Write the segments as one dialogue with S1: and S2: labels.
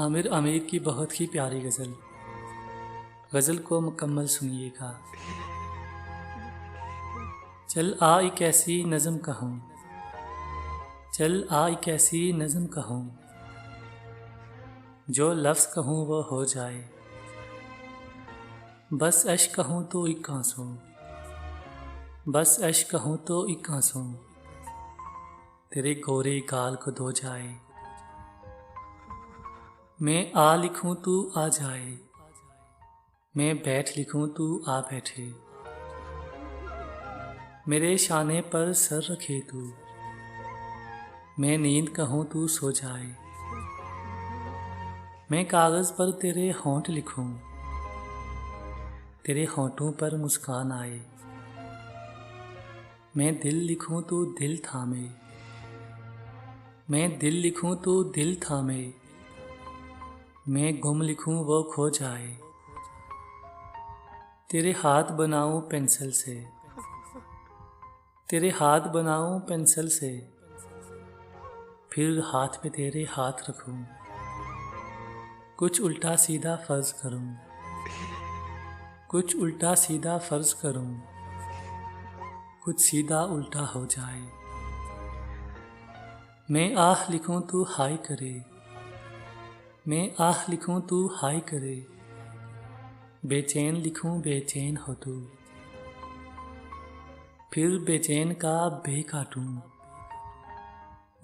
S1: आमिर आमिर की बहुत ही प्यारी गज़ल। गज़ल को मुकम्मल सुनिएगा। चल आ एक ऐसी नज़म कहूँ, चल आ एक ऐसी नज़म कहूँ, जो लफ्ज़ कहूँ वो हो जाए। बस अश्क कहूँ तो एक आंसू, बस अश्क कहूँ तो एक आंसू, तेरे गोरे गाल को धो जाए। मैं आ लिखूँ तू आ जाए, मैं बैठ लिखूँ तू आ बैठे। मेरे शाने पर सर रखे तू, मैं नींद कहूँ तू सो जाए। मैं कागज़ पर तेरे होंठ लिखूँ, तेरे होंठों पर मुस्कान आए। मैं दिल लिखूँ तू दिल थामे, मैं दिल लिखूँ तू दिल थामे। मैं गुम लिखूँ वो खो जाए। तेरे हाथ बनाऊँ पेंसिल से, तेरे हाथ बनाऊँ पेंसिल से, फिर हाथ पे तेरे हाथ रखूँ। कुछ उल्टा सीधा फ़र्ज़ करूँ, कुछ उल्टा सीधा फ़र्ज़ करूँ, कुछ सीधा उल्टा हो जाए। मैं आह लिखूँ तू हाय करे, मैं आह लिखूँ तू हाय करे। बेचैन लिखूँ बेचैन हो तू, फिर बेचैन का बे काटूँ,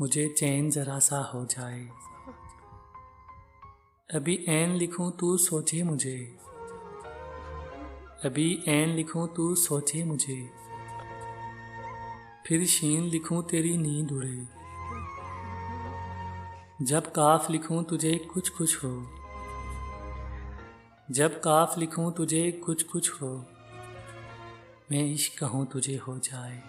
S1: मुझे चैन ज़रा सा हो जाए। अभी ऐन लिखूँ तू सोचे मुझे, अभी ऐन लिखूँ तू सोचे मुझे, फिर शीन लिखूँ तेरी नींद उड़े। जब काफ लिखूँ तुझे कुछ कुछ हो, जब काफ लिखूँ तुझे कुछ कुछ हो, मैं इश्क कहूँ तुझे हो जाए।